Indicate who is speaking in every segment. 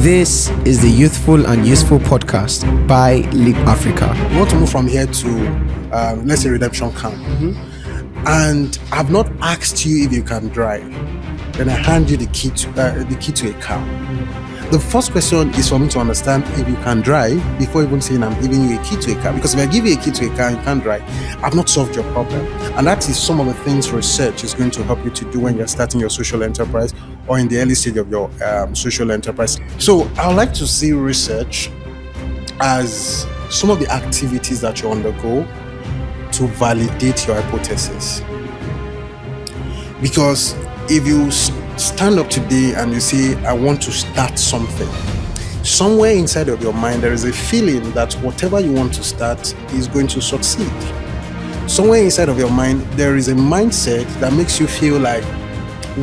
Speaker 1: This is the Youthful and Useful podcast by Leap Africa.
Speaker 2: We want to move from here to, let's say, redemption camp. And I've not asked you if you can drive. Then I hand you the key to a car. The first question is for me to understand if you can drive before even saying I'm giving you a key to a car. Because if I give you a key to a car and you can't drive, I've not solved your problem. And that is some of the things research is going to help you to do when you're starting your social enterprise or in the early stage of your social enterprise. So I would like to see research as some of the activities that you undergo to validate your hypothesis. Because if you stand up today and you say, I want to start something, somewhere inside of your mind, there is a feeling that whatever you want to start is going to succeed. Somewhere inside of your mind, there is a mindset that makes you feel like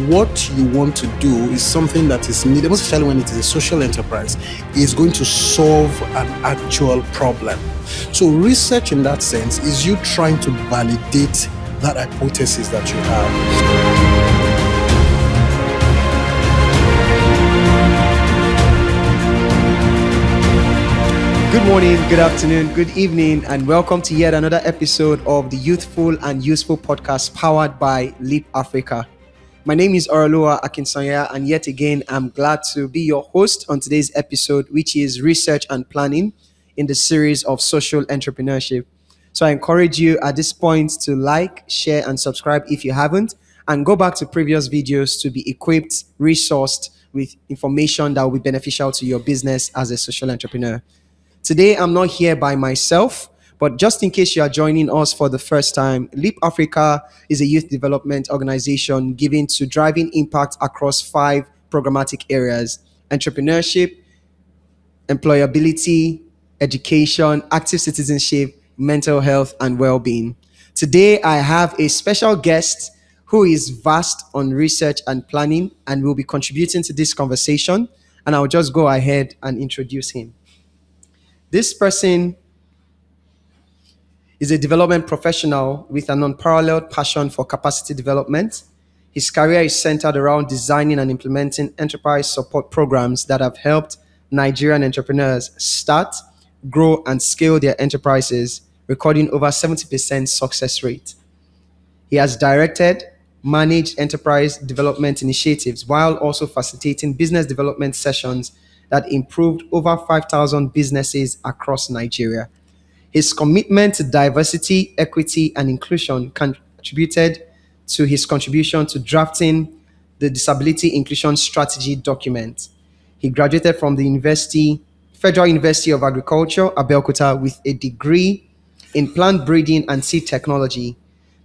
Speaker 2: what you want to do is something that is needed, most especially when it is a social enterprise, is going to solve an actual problem. So research in that sense is you trying to validate that hypothesis that you have.
Speaker 1: Good morning, good afternoon, good evening, and welcome to yet another episode of the Youthful and Useful podcast powered by Leap Africa. My name is Oluwaseyi, and yet again, I'm glad to be your host on today's episode, which is research and planning in the series of social entrepreneurship. So I encourage you at this point to like, share, and subscribe if you haven't, and go back to previous videos to be equipped, resourced with information that will be beneficial to your business as a social entrepreneur. Today, I'm not here by myself, but just in case you are joining us for the first time, Leap Africa is a youth development organization given to driving impact across 5 programmatic areas: entrepreneurship, employability, education, active citizenship, mental health, and well-being. Today, I have a special guest who is vast on research and planning and will be contributing to this conversation, and I'll just go ahead and introduce him. This person is a development professional with an unparalleled passion for capacity development. His career is centered around designing and implementing enterprise support programs that have helped Nigerian entrepreneurs start, grow, and scale their enterprises, recording over 70% success rate. He has directed, managed enterprise development initiatives while also facilitating business development sessions that improved over 5,000 businesses across Nigeria. His commitment to diversity, equity, and inclusion contributed to his contribution to drafting the Disability Inclusion Strategy document. He graduated from the Federal University of Agriculture, Abeokuta, with a degree in plant breeding and seed technology.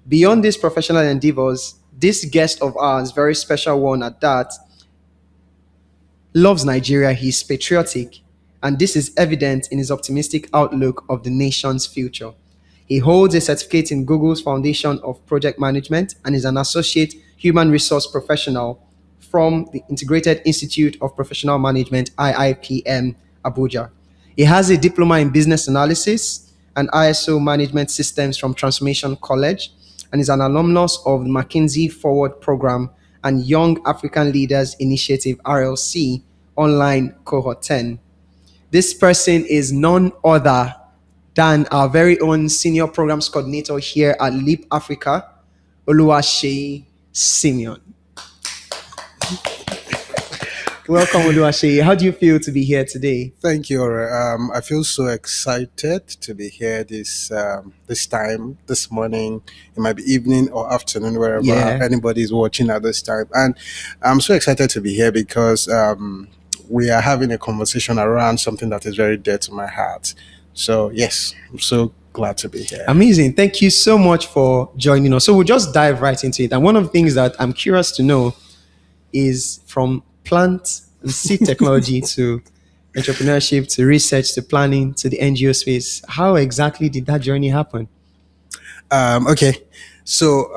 Speaker 1: Beyond these professional endeavors, this guest of ours, very special one at that, loves Nigeria. He's patriotic, and this is evident in his optimistic outlook of the nation's future. He holds a certificate in Google's Foundation of Project Management and is an associate human resource professional from the Integrated Institute of Professional Management, IIPM, Abuja. He has a diploma in business analysis and ISO management systems from Transformation College and is an alumnus of the McKinsey Forward Program and Young African Leaders Initiative, RLC, online cohort 10. This person is none other than our very own senior programs coordinator here at Leap Africa, Oluwaseyi Simeon. Welcome, Oluwaseyi. How do you feel to be here today?
Speaker 2: Thank you. I feel so excited to be here this time, this morning. It might be evening or afternoon, wherever anybody is watching at this time. And I'm so excited to be here because we are having a conversation around something that is very dear to my heart. So yes, I'm so glad to be here.
Speaker 1: Amazing. Thank you so much for joining us. So we'll just dive right into it. And one of the things that I'm curious to know is from plant and seed technology to entrepreneurship to research to planning to the NGO space. How exactly did that journey happen?
Speaker 2: Okay. So,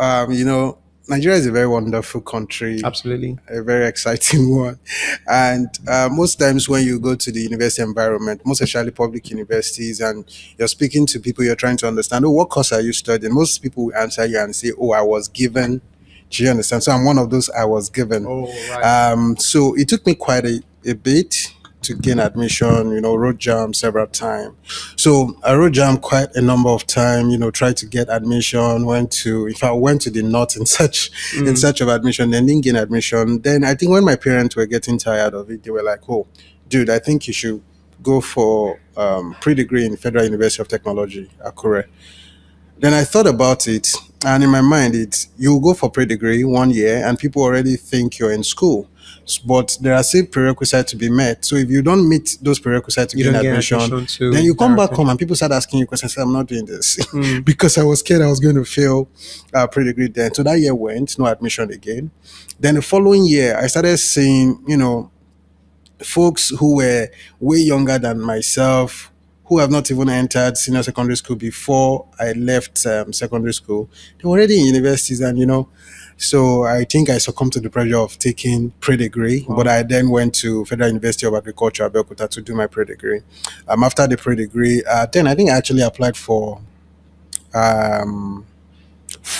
Speaker 2: Nigeria is a very wonderful country.
Speaker 1: Absolutely.
Speaker 2: A very exciting one. And most times when you go to the university environment, most especially public universities, and you're speaking to people, you're trying to understand, what course are you studying? Most people will answer you and say, I was given. Do you understand? So I'm one of those I was given.
Speaker 1: Oh, right.
Speaker 2: So it took me quite a bit to gain admission, wrote jam several times. So I wrote jam quite a number of times, tried to get admission, if I went to the north in search of admission, then didn't gain admission. Then I think when my parents were getting tired of it, they were like, oh, dude, I think you should go for pre-degree in Federal University of Technology, Akure. Then I thought about it, and in my mind, it's you go for pre-degree 1 year, and people already think you're in school. But there are still prerequisites to be met. So if you don't meet those prerequisites to
Speaker 1: You
Speaker 2: gain
Speaker 1: don't get
Speaker 2: admission,
Speaker 1: admission to
Speaker 2: then you come back
Speaker 1: directly.
Speaker 2: home and people start asking you questions. Say, I'm not doing this because I was scared I was going to fail pre-degree then. So that year went, no admission again. Then the following year, I started seeing, folks who were way younger than myself, who have not even entered senior secondary school before I left secondary school. They were already in universities, and so I think I succumbed to the pressure of taking pre-degree.
Speaker 1: Wow.
Speaker 2: But I then went to Federal University of Agriculture, Abeokuta, to do my pre-degree. After the pre-degree, then I think I actually applied for um,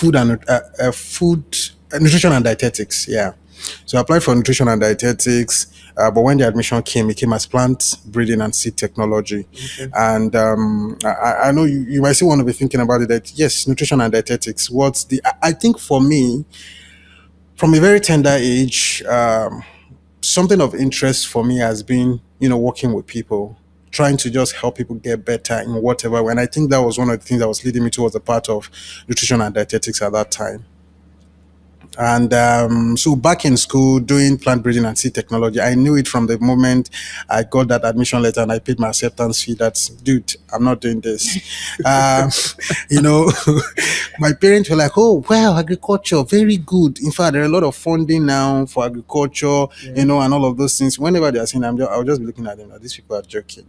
Speaker 2: nutrition and dietetics. Yeah. So I applied for nutrition and dietetics, but when the admission came, it came as plant breeding and seed technology.
Speaker 1: Okay.
Speaker 2: And I know you might still want to be thinking about it. That yes, nutrition and dietetics. I think for me, from a very tender age, something of interest for me has been, working with people, trying to just help people get better in whatever. And I think that was one of the things that was leading me towards the part of nutrition and dietetics at that time. And so back in school, doing plant breeding and seed technology, I knew it from the moment I got that admission letter and I paid my acceptance fee. That's, dude, I'm not doing this. Um, you know, my parents were like, oh, wow, agriculture, very good. In fact, there are a lot of funding now for agriculture, and all of those things. Whenever they are saying, I'll just be looking at them, like, these people are joking.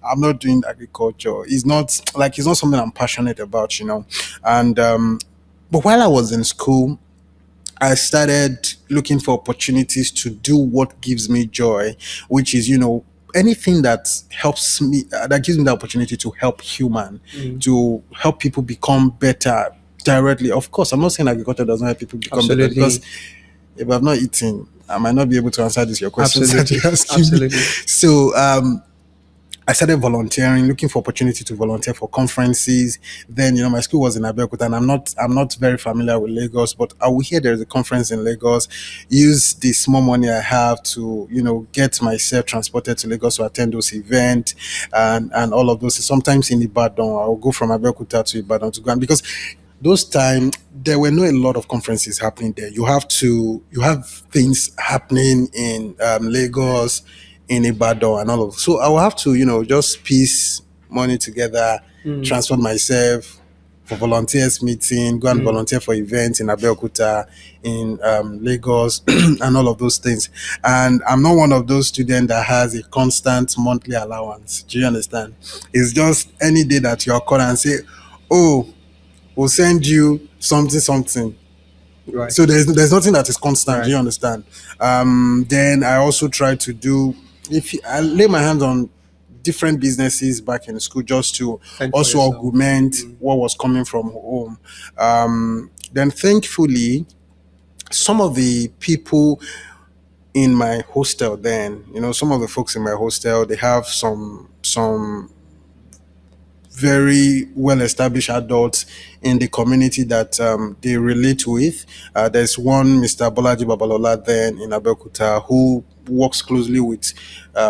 Speaker 2: I'm not doing agriculture. It's not something I'm passionate about, And, but while I was in school, I started looking for opportunities to do what gives me joy, which is, anything that helps me, that gives me the opportunity to help to help people become better directly. Of course, I'm not saying agriculture doesn't help people become better,
Speaker 1: Absolutely.
Speaker 2: because if I've not eaten, I might not be able to answer this your questions that
Speaker 1: Absolutely.
Speaker 2: you're asking me.
Speaker 1: Absolutely.
Speaker 2: So, I started volunteering, looking for opportunity to volunteer for conferences. Then, my school was in Abeokuta, and I'm not very familiar with Lagos, but I will hear there's a conference in Lagos. Use the small money I have to, get myself transported to Lagos to attend those events and all of those. Sometimes in Ibadan, I'll go from Abeokuta to Ibadan to go, and because those time there were not a lot of conferences happening there. You have things happening in Lagos, in Ibadan, and all of. So I will have to just piece money together, transport myself for volunteers meeting, go and volunteer for events in Abeokuta, in Lagos, and all of those things. And I'm not one of those students that has a constant monthly allowance. Do you understand? It's just any day that you're called and say, oh, we'll send you something, something.
Speaker 1: Right.
Speaker 2: So there's nothing that is constant. Do you
Speaker 1: Right.
Speaker 2: understand? Then I also try to do, if I lay my hands on different businesses back in school, just to
Speaker 1: Fend for
Speaker 2: also
Speaker 1: yourself.
Speaker 2: augment what was coming from home. Then thankfully, some of the people in my hostel, then some of the folks in my hostel, they have some very well established adults in the community that they relate with. There's one, Mr. Bolaji Babalola, then in Abeokuta, who works closely with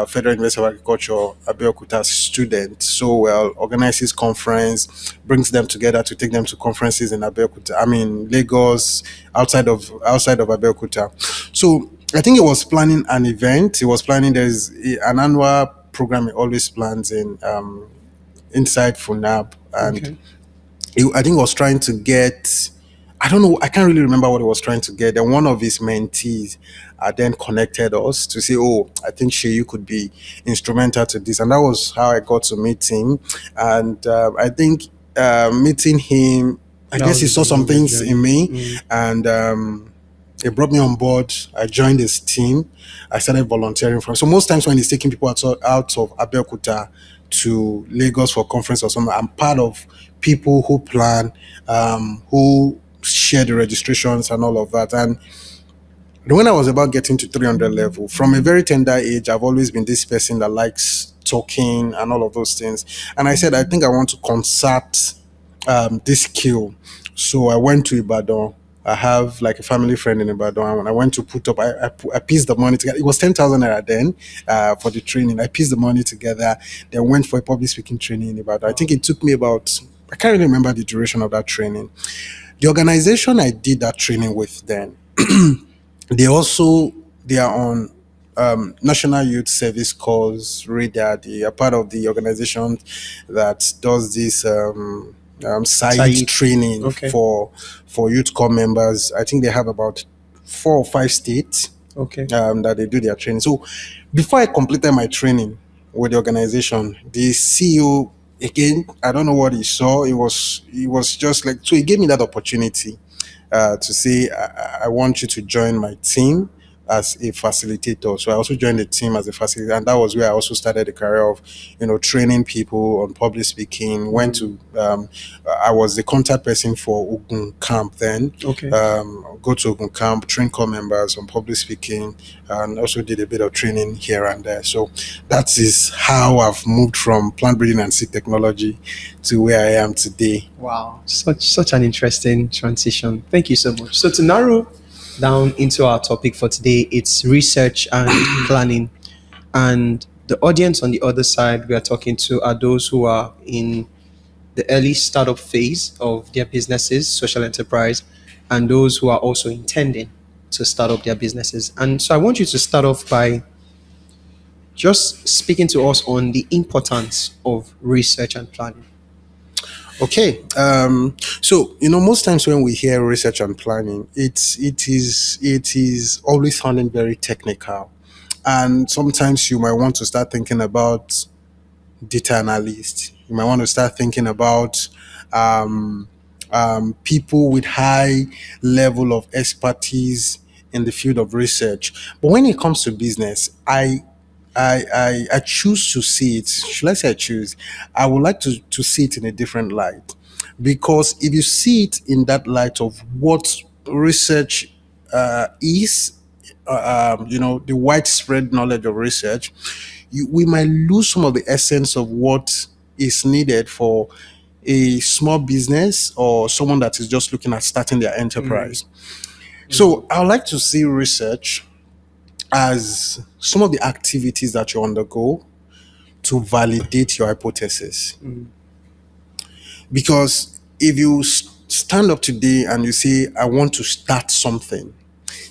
Speaker 2: Federal University of Agriculture, Abeokuta students so well, organizes conference, brings them together to take them to conferences in Abeokuta, Lagos, outside of Abeokuta. So I think it was planning an event. It was planning, there's an annual program it always plans in inside Funab, and
Speaker 1: Okay.
Speaker 2: I think he was trying to get, I don't know, I can't really remember what he was trying to get. Then one of his mentees then connected us to say, oh, I think you could be instrumental to this. And that was how I got to meet him. And I think meeting him, I
Speaker 1: That
Speaker 2: guess
Speaker 1: was
Speaker 2: he
Speaker 1: the
Speaker 2: saw
Speaker 1: beginning
Speaker 2: some
Speaker 1: of your
Speaker 2: things
Speaker 1: journey.
Speaker 2: in me, and he brought me on board. I joined his team. I started volunteering for him. So most times when he's taking people out of Abeokuta to Lagos for conference or something, I'm part of people who plan, who share the registrations and all of that. And When I was about getting to 300 level, from a very tender age, I've always been this person that likes talking and all of those things. And I said, I think I want to concert this skill. So I went to Ibadan. I have like a family friend in Ibadan, and I went to put up. I pieced the money together. It was 10,000 naira then for the training. I pieced the money together. Then went for a public speaking training in Ibadan. I think it took me about. I can't really remember the duration of that training. The organization I did that training with then, they also they are on National Youth Service Corps radar. They are part of the organization that does this side
Speaker 1: Said.
Speaker 2: training
Speaker 1: Okay.
Speaker 2: for youth corps members. I think they have about 4 or 5 states
Speaker 1: Okay.
Speaker 2: that they do their training. So before I completed my training with the organization, the CEO again, I don't know what he saw. It was just like, so he gave me that opportunity to say, I want you to join my team as a facilitator. So I also joined the team as a facilitator, and that was where I also started the career of, training people on public speaking. Went to, I was the contact person for Ogun Camp then.
Speaker 1: Okay.
Speaker 2: Go to Ogun Camp, train core members on public speaking, and also did a bit of training here and there. So that is how I've moved from plant breeding and seed technology to where I am today.
Speaker 1: Wow, such an interesting transition. Thank you so much. So to narrow down into our topic for today, it's research and planning. And the audience on the other side we are talking to are those who are in the early startup phase of their businesses, social enterprise, and those who are also intending to start up their businesses. And so I want you to start off by just speaking to us on the importance of research and planning.
Speaker 2: Okay. So most times when we hear research and planning, it is always sounding very technical, and sometimes you might want to start thinking about data analyst. You might want to start thinking about um, people with high level of expertise in the field of research. But when it comes to business, I choose to see it. Should I say I choose? I would like to see it in a different light, because if you see it in that light of what research is, the widespread knowledge of research, we might lose some of the essence of what is needed for a small business or someone that is just looking at starting their enterprise. So I would like to see research as some of the activities that you undergo to validate your hypothesis. Because if you stand up today and you say, I want to start something,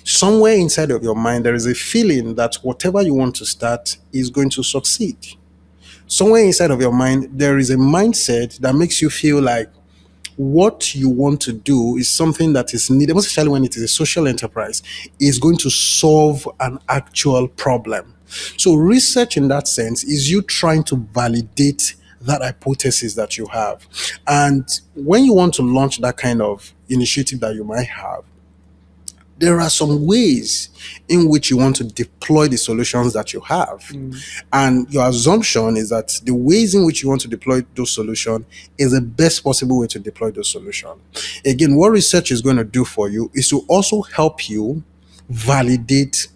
Speaker 2: somewhere inside of your mind, there is a feeling that whatever you want to start is going to succeed. Somewhere inside of your mind, there is a mindset that makes you feel like what you want to do is something that is needed, most especially when it is a social enterprise, is going to solve an actual problem. So research in that sense is you trying to validate that hypothesis that you have. And when you want to launch that kind of initiative that you might have, there are some ways in which you want to deploy the solutions that you have. And your assumption is that the ways in which you want to deploy those solutions is the best possible way to deploy those solutions. Again, what research is going to do for you is to also help you validate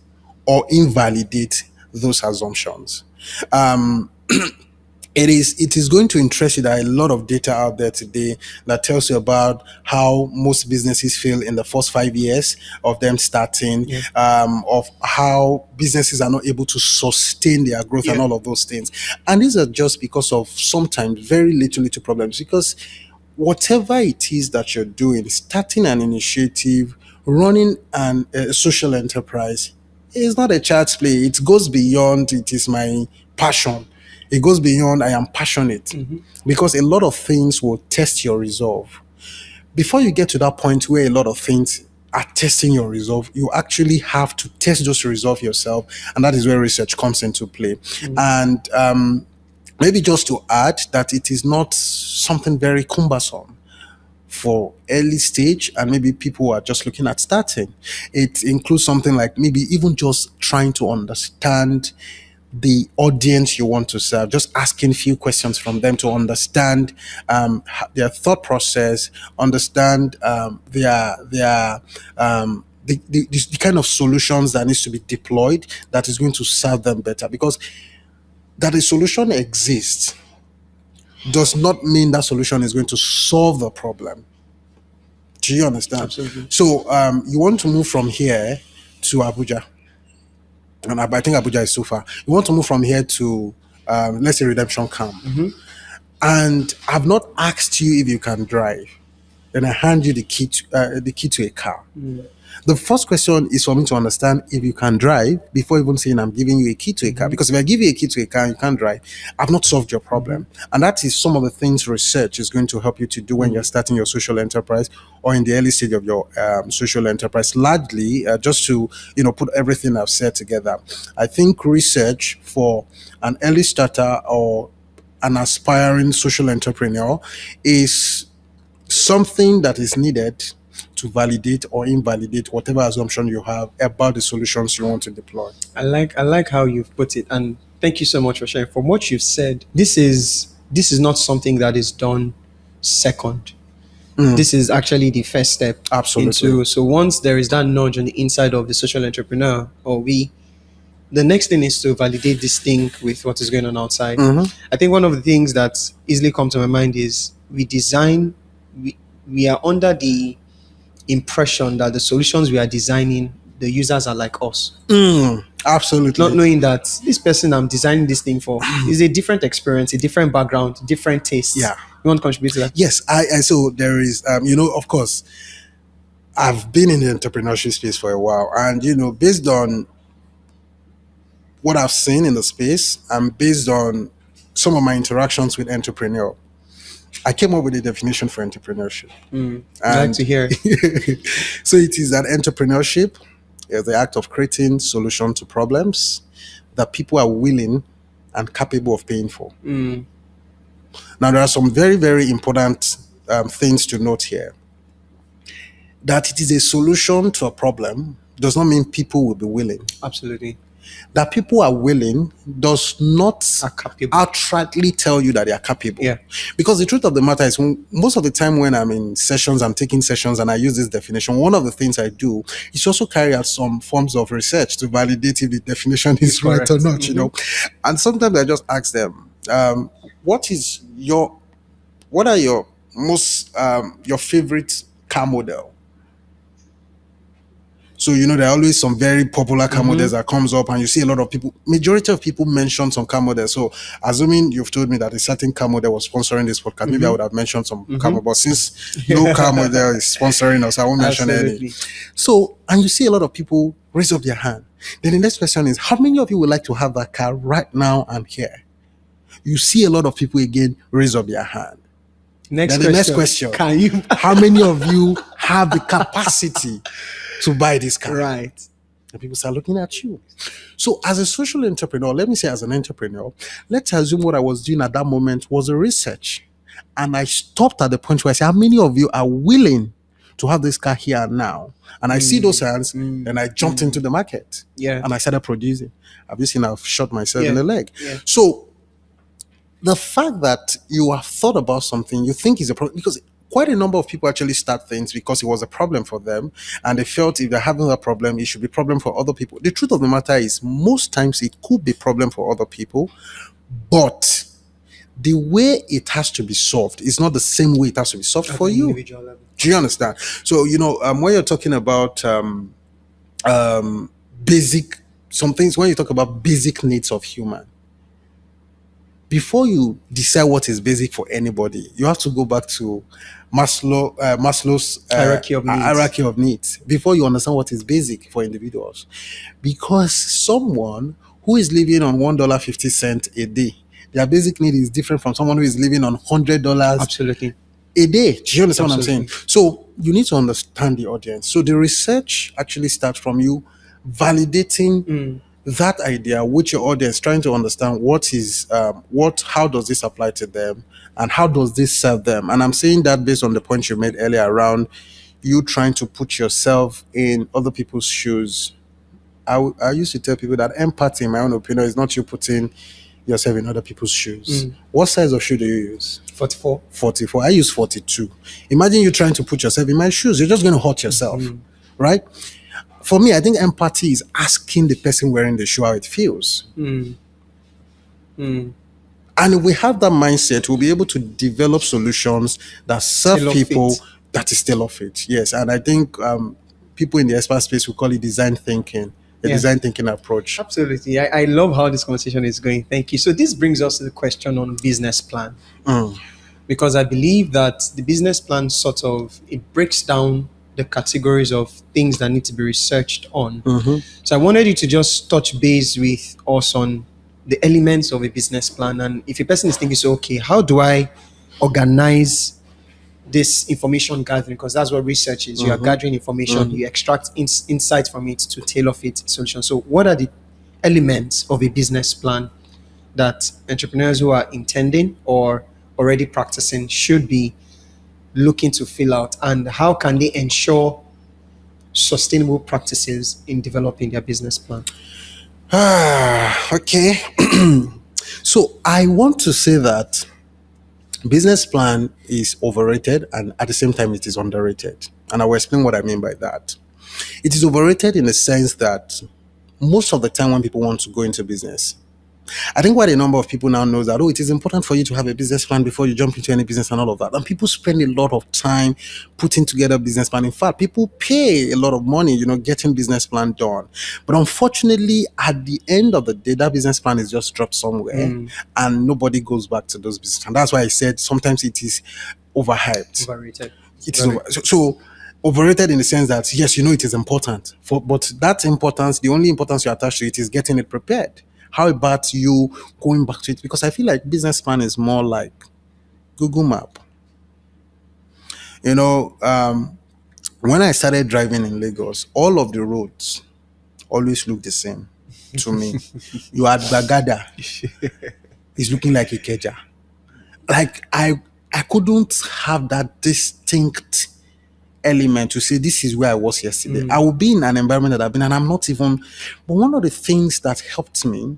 Speaker 2: or invalidate those assumptions. It is going to interest you that a lot of data out there today that tells you about how most businesses fail in the first 5 years of them starting, of how businesses are not able to sustain their growth and all of those things. And these are just because of sometimes very little problems. Because whatever it is that you're doing, starting an initiative, running a social enterprise, is not a child's play. It goes beyond, it is my passion. It goes beyond, I am passionate. Because a lot of things will test your resolve. Before you get to that point where a lot of things are testing your resolve, you actually have to test those resolve yourself. And that is where research comes into play. And maybe just to add that it is not something very cumbersome for early stage and maybe people who are just looking at starting. It includes something like maybe even just trying to understand the audience you want to serve, just asking few questions from them to understand their thought process, understand the kind of solutions that needs to be deployed that is going to serve them better. Because that a solution exists does not mean that solution is going to solve the problem. Do you understand?
Speaker 1: Absolutely.
Speaker 2: So you want to move from here to Abuja, and I think Abuja is so far. You want to move from here to let's say Redemption Camp, and I've not asked you if you can drive. Then I hand you the key to a car. The first question is for me to understand if you can drive before even saying I'm giving you a key to a car. Because if I give you a key to a car and you can't drive, I've not solved your problem. And that is some of the things research is going to help you to do when you're starting your social enterprise or in the early stage of your social enterprise. Largely, just to put everything I've said together, I think research for an early starter or an aspiring social entrepreneur is something that is needed to validate or invalidate whatever assumption you have about the solutions you want to deploy.
Speaker 1: I like how you've put it, and thank you so much for sharing. From what you've said, this is not something that is done second. This is actually the first step.
Speaker 2: Absolutely.
Speaker 1: So once there is that nudge on the inside of the social entrepreneur or we, the next thing is to validate this thing with what is going on outside. I think one of the things that easily come to my mind is we are under the impression that the solutions we are designing, the users are like us.
Speaker 2: Absolutely.
Speaker 1: Not knowing that this person I'm designing this thing for is a different experience, a different background, different tastes.
Speaker 2: Yeah.
Speaker 1: You want to contribute to that?
Speaker 2: Yes, I so there is of course I've been in the entrepreneurship space for a while, and based on what I've seen in the space and based on some of my interactions with entrepreneur, I came up with a definition for entrepreneurship.
Speaker 1: I'd like to hear it.
Speaker 2: So it is that entrepreneurship is the act of creating solutions to problems that people are willing and capable of paying for. Now, there are some very, very important things to note here. That it is a solution to a problem does not mean people will be willing.
Speaker 1: Absolutely.
Speaker 2: That people are willing does not
Speaker 1: Are capable.
Speaker 2: outrightly tell you that they are capable.
Speaker 1: Yeah.
Speaker 2: Because the truth of the matter is, most of the time when I'm in sessions, I'm taking sessions and I use this definition, one of the things I do is also carry out some forms of research to validate if the definition is right or not, And sometimes I just ask them, what are your most, your favorite car model? So, there are always some very popular car models that comes up and you see a lot of people, majority of people mention some car models. So, assuming you've told me that a certain car model was sponsoring this podcast, maybe I would have mentioned some car model. But since no car model is sponsoring us, I won't mention any. So, and you see a lot of people raise up their hand. Then the next question is, how many of you would like to have that car right now and here? You see a lot of people again raise up their hand.
Speaker 1: Next
Speaker 2: question.
Speaker 1: Can you?
Speaker 2: How many of you have the capacity to buy this car?
Speaker 1: Right.
Speaker 2: And people start looking at you. So as a social entrepreneur, let me say as an entrepreneur, let's assume what I was doing at that moment was a research. And I stopped at the point where I said, how many of you are willing to have this car here and now? And I see those hands, and I jumped into the market.
Speaker 1: Yeah.
Speaker 2: And I started producing. Have you seen I've shot myself in the leg?
Speaker 1: Yeah.
Speaker 2: So the fact that you have thought about something you think is a problem, because quite a number of people actually start things because it was a problem for them, and they felt if they're having a problem, it should be a problem for other people. The truth of the matter is, most times it could be a problem for other people, but the way it has to be solved is not the same way it has to be solved for you.
Speaker 1: Individual level.
Speaker 2: Do you understand? So, when you're talking about basic, some things, when you talk about basic needs of human, before you decide what is basic for anybody, you have to go back to Maslow's hierarchy of needs before you understand what is basic for individuals. Because someone who is living on $1.50 a day, their basic need is different from someone who is living on $100
Speaker 1: Absolutely.
Speaker 2: a day. Do you understand what I'm
Speaker 1: Absolutely.
Speaker 2: saying? So you need to understand the audience. So the research actually starts from you validating that idea with your audience, trying to understand how does this apply to them and how does this serve them. And I'm saying that based on the point you made earlier around you trying to put yourself in other people's shoes. I used to tell people that empathy, in my own opinion, is not you putting yourself in other people's shoes. What size of shoe do you use?
Speaker 1: 44.
Speaker 2: 44. I use 42. Imagine you trying to put yourself in my shoes. You're just going to hurt yourself, right? For me, I think empathy is asking the person wearing the shoe how it feels. And if we have that mindset, we'll be able to develop solutions that serve
Speaker 1: Tailor
Speaker 2: people
Speaker 1: fit.
Speaker 2: that is tailor fit. Yes. And I think people in the expert space will call it design thinking, a
Speaker 1: Yeah.
Speaker 2: design thinking approach.
Speaker 1: Absolutely. I love how this conversation is going. Thank you. So this brings us to the question on business plan. Because I believe that the business plan sort of it breaks down the categories of things that need to be researched on. So I wanted you to just touch base with us on the elements of a business plan, and if a person is thinking, so okay, how do I organize this information gathering? Because that's what research is. You are gathering information, you extract insights from it to tailor fit solutions. So what are the elements of a business plan that entrepreneurs who are intending or already practicing should be looking to fill out, and how can they ensure sustainable practices in developing their business plan?
Speaker 2: Okay. So I want to say that business plan is overrated and at the same time it is underrated. And I will explain what I mean by that. It is overrated in the sense that most of the time when people want to go into business, I think quite a number of people now knows that, it is important for you to have a business plan before you jump into any business and all of that. And people spend a lot of time putting together a business plan. In fact, people pay a lot of money, getting business plan done. But unfortunately, at the end of the day, that business plan is just dropped somewhere and nobody goes back to those business. And that's why I said sometimes it is overhyped.
Speaker 1: Overrated.
Speaker 2: It is so overrated in the sense that yes, it is important but that importance, the only importance you attach to it is getting it prepared. How about you going back to it? Because I feel like business plan is more like Google Map. When I started driving in Lagos, all of the roads always look the same to me. You had Bagada, it's looking like Ikeja. Like I couldn't have that distinct element to say this is where I was yesterday. I will be in an environment that I've been and I'm not even. But one of the things that helped me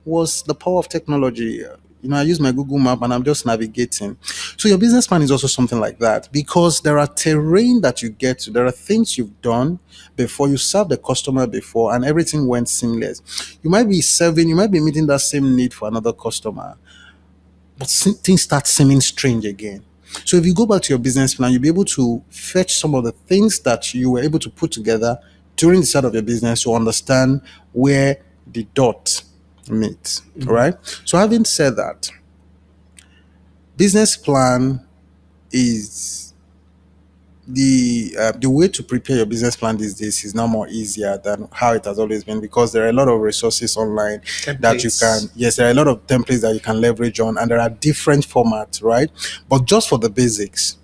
Speaker 2: was the power of technology. I use my Google Map and I'm just navigating. So your business plan is also something like that because there are terrain that you get to. There are things you've done before, you served the customer before and everything went seamless. You might be meeting that same need for another customer, but things start seeming strange again. So if you go back to your business plan, you'll be able to fetch some of the things that you were able to put together during the start of your business to understand where the dot meets. All right. So having said that, business plan is the way to prepare your business plan these days is now more easier than how it has always been because there are a lot of resources online that you can. Yes, there are a lot of templates that you can leverage on, and there are different formats, right? But just for the basics,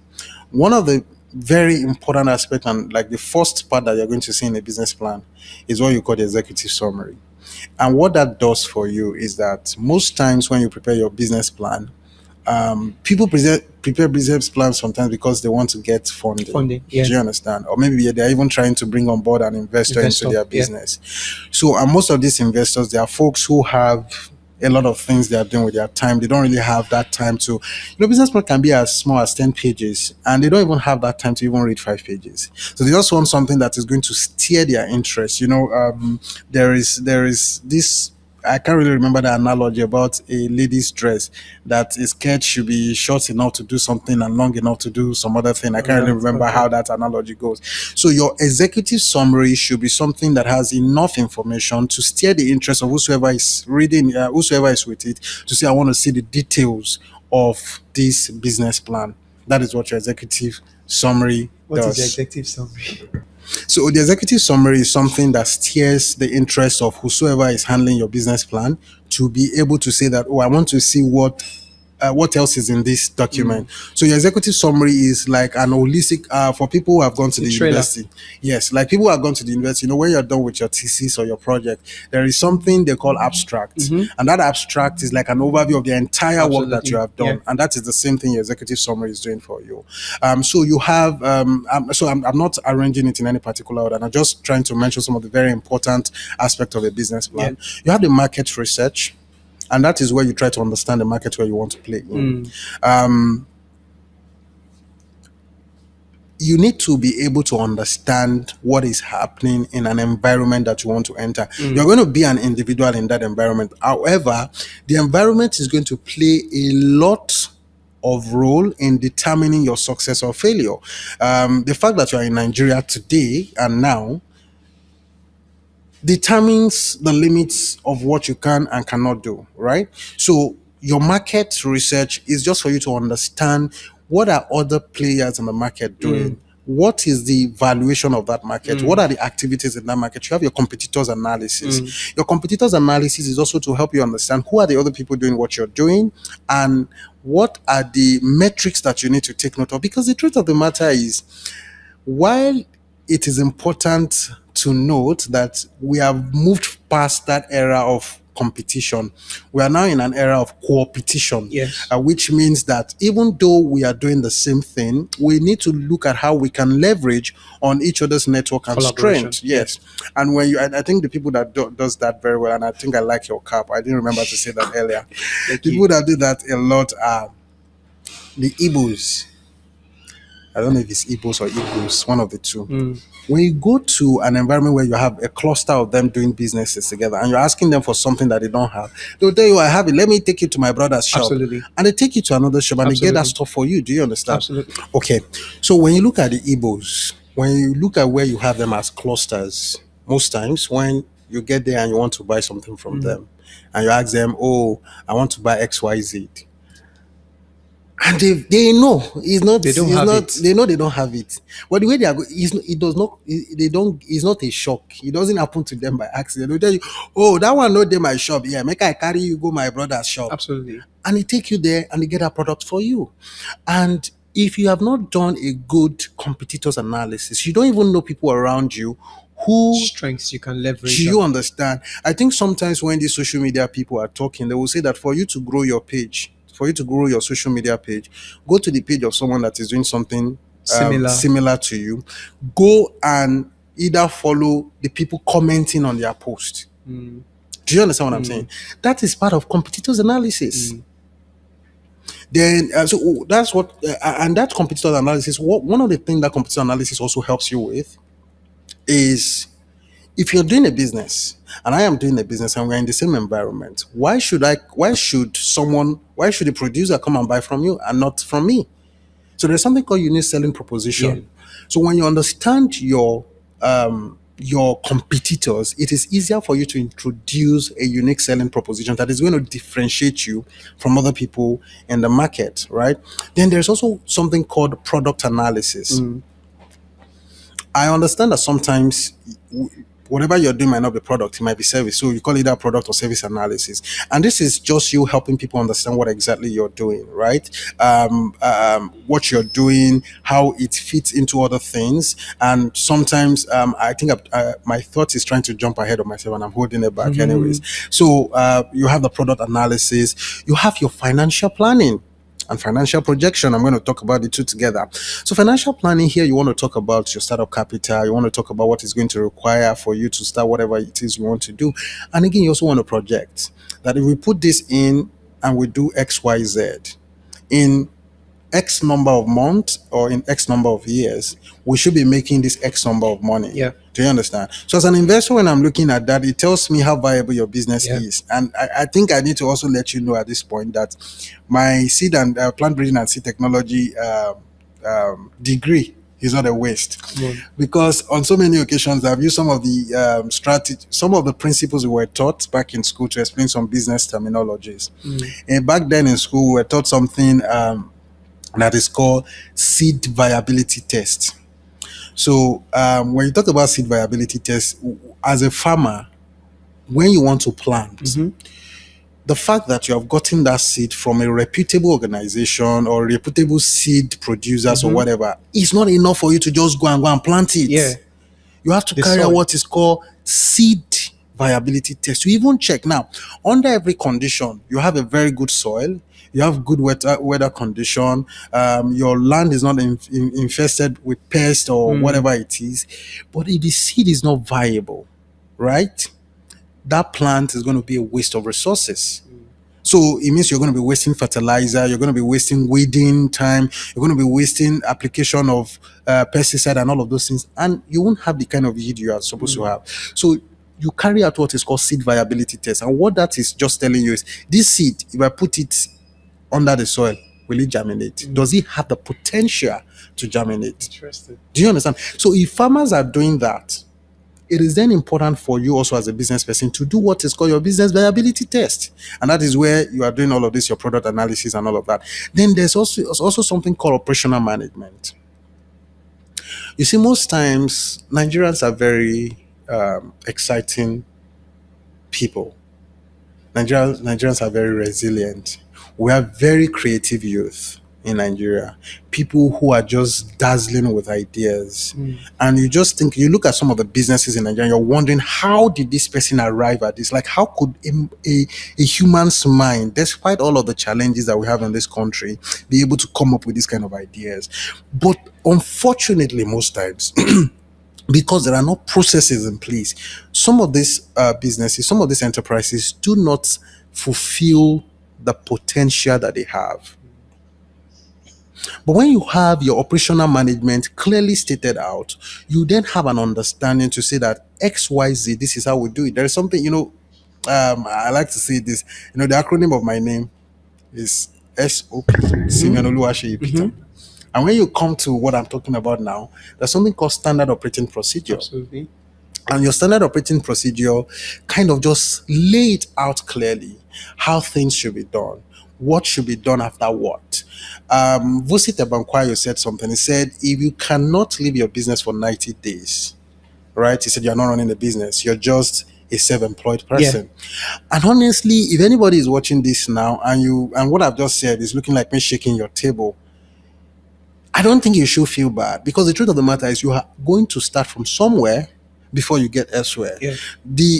Speaker 2: one of the very important aspect and like the first part that you're going to see in a business plan is what you call the executive summary. And what that does for you is that most times when you prepare your business plan, people prepare business plans sometimes because they want to get funding.
Speaker 1: Yeah.
Speaker 2: Do you understand? Or maybe they're even trying to bring on board an investor into their business. So, and most of these investors, they are folks who have a lot of things they are doing with their time. They don't really have that time to, business plan can be as small as 10 pages and they don't even have that time to even read 5 pages. So they just want something that is going to steer their interest. There is this, I can't really remember the analogy about a lady's dress that a skirt should be short enough to do something and long enough to do some other thing. I can't really remember how that analogy goes. So your executive summary should be something that has enough information to steer the interest of whosoever is reading, whosoever is with it, to say, I want to see the details of this business plan. That is what your executive summary
Speaker 1: What
Speaker 2: does.
Speaker 1: is the executive summary?
Speaker 2: So the executive summary is something that steers the interest of whosoever is handling your business plan to be able to say that, I want to see what else is in this document. So your executive summary is like an holistic for people who have gone to the university. Yes, like people who have gone to the university, when you're done with your thesis or your project, there is something they call abstract. And that abstract is like an overview of the entire work that you have done. And that is the same thing your executive summary is doing for you. So you have I'm not arranging it in any particular order. I'm just trying to mention some of the very important aspects of a business plan. You have the market research, and that is where you try to understand the market where you want to play in. you need to be able to understand what is happening in an environment that you want to enter. You're going to be an individual in that environment. However, the environment is going to play a lot of role in determining your success or failure. The fact that you are in Nigeria today and now determines the limits of what you can and cannot do, right? So your market research is just for you to understand what are other players in the market doing. What is the valuation of that market? What are the activities in that market? You have your competitors analysis. Your competitors analysis is also to help you understand who are the other people doing what you're doing and what are the metrics that you need to take note of. Because the truth of the matter is, while it is important to note that we have moved past that era of competition, we are now in an era of co-opetition.
Speaker 1: Yes.
Speaker 2: Which means that even though we are doing the same thing, we need to look at how we can leverage on each other's network and
Speaker 1: Collaboration.
Speaker 2: strength. Yes. And when you, I think the people that does that very well, and I think I like your cap. I didn't remember to say that earlier.
Speaker 1: Thank
Speaker 2: People
Speaker 1: you.
Speaker 2: that do that a lot are the Igbos. I don't know if it's Igbos or Igbos, one of the two. When you go to an environment where you have a cluster of them doing businesses together and you're asking them for something that they don't have, they'll tell you, I have it. Let me take you to my brother's shop.
Speaker 1: Absolutely.
Speaker 2: And they take you to another shop and they get that
Speaker 1: Absolutely.
Speaker 2: stuff for you. Do you understand?
Speaker 1: Absolutely.
Speaker 2: Okay. So when you look at the Igbos, when you look at where you have them as clusters, most times when you get there and you want to buy something from them and you ask them, oh, I want to buy XYZ, and they know it's not,
Speaker 1: They don't
Speaker 2: it's
Speaker 1: have
Speaker 2: not,
Speaker 1: it.
Speaker 2: they know they don't have it. But the way they are going, it does not, they don't, it's not a shock. It doesn't happen to them by accident. They'll tell you, oh, that one not dey my shop. Yeah, make I carry you go my brother's shop.
Speaker 1: Absolutely.
Speaker 2: And they take you there and they get that product for you. And if you have not done a good competitors analysis, you don't even know people around you who,
Speaker 1: Strengths you can leverage.
Speaker 2: do you understand? I think sometimes when these social media people are talking, they will say that for you to grow your page, for you to grow your social media page, go to the page of someone that is doing something
Speaker 1: Similar.
Speaker 2: similar to you. Go and either follow the people commenting on their post. Do you understand what I'm saying? That is part of competitors analysis. Then, so that's what, and that competitor analysis, one of the things that competitor analysis also helps you with is, if you're doing a business and I am doing a business and we're in the same environment, why should a producer come and buy from you and not from me? So there's something called unique selling proposition.
Speaker 1: Yeah.
Speaker 2: So when you understand your competitors, it is easier for you to introduce a unique selling proposition that is going to differentiate you from other people in the market, right? Then there's also something called product analysis. I understand that sometimes whatever you're doing might not be product, it might be service. So you call it that product or service analysis. And this is just you helping people understand what exactly you're doing, right? What you're doing, how it fits into other things. And sometimes I think my thought is trying to jump ahead of myself and I'm holding it back anyways. So you have the product analysis, you have your financial planning and financial projection. I'm going to talk about the two together. So financial planning here, you want to talk about your startup capital. You want to talk about what is going to require for you to start whatever it is you want to do. And again, you also want to project that if we put this in and we do X, Y, Z in X number of months or in X number of years, we should be making this X number of money.
Speaker 1: Yeah.
Speaker 2: Do you understand? So as an investor, when I'm looking at that, it tells me how viable your business
Speaker 1: Yeah.
Speaker 2: is. And I think I need to also let you know at this point that my seed and plant breeding and seed technology degree is not a waste. Because on so many occasions, I've used some of the strategy, some of the principles we were taught back in school to explain some business terminologies. And back then in school, we were taught something that is called seed viability test. So when you talk about seed viability test, as a farmer, when you want to plant, the fact that you have gotten that seed from a reputable organization or reputable seed producers or whatever is not enough for you to just go and plant it.
Speaker 1: Yeah.
Speaker 2: You have to
Speaker 1: The
Speaker 2: carry out
Speaker 1: soil.
Speaker 2: what is called seed viability test. You even check now, under every condition, you have a very good soil, you have good weather condition, your land is not infested with pests or whatever it is. But if the seed is not viable, right, that plant is going to be a waste of resources. So it means you're going to be wasting fertilizer, you're going to be wasting weeding time, you're going to be wasting application of pesticide and all of those things, and you won't have the kind of yield you are supposed to have. So you carry out what is called seed viability test, and what that is just telling you is this seed, if I put it under the soil, will it germinate? Does it have the potential to germinate?
Speaker 1: Interesting.
Speaker 2: Do you understand? So if farmers are doing that, it is then important for you also as a business person to do what is called your business viability test. And that is where you are doing all of this, your product analysis and all of that. Then there's also something called operational management. You see, most times Nigerians are very exciting people. Nigerians are very resilient. We have very creative youth in Nigeria, people who are just dazzling with ideas. And you just think, you look at some of the businesses in Nigeria, you're wondering, how did this person arrive at this? Like, how could a human's mind, despite all of the challenges that we have in this country, be able to come up with these kind of ideas? But unfortunately, most times, because there are no processes in place, some of these businesses, some of these enterprises do not fulfill the potential that they have. But when you have your operational management clearly stated out, you then have an understanding to say that XYZ, this is how we do it. There is something, I like to say this, the acronym of my name is SOP, Simeon Oluwaseyi Peter. And when you come to what I'm talking about now, there's something called standard operating procedure.
Speaker 1: Absolutely.
Speaker 2: And your standard operating procedure kind of just lay it out clearly how things should be done, what should be done after what. Vusi Tebankwayo said something. He said, if you cannot leave your business for 90 days, right? He said, you're not running a business, you're just a self-employed person. And honestly, if anybody is watching this now and what I've just said is looking like me shaking your table, I don't think you should feel bad, because the truth of the matter is you are going to start from somewhere before you get elsewhere.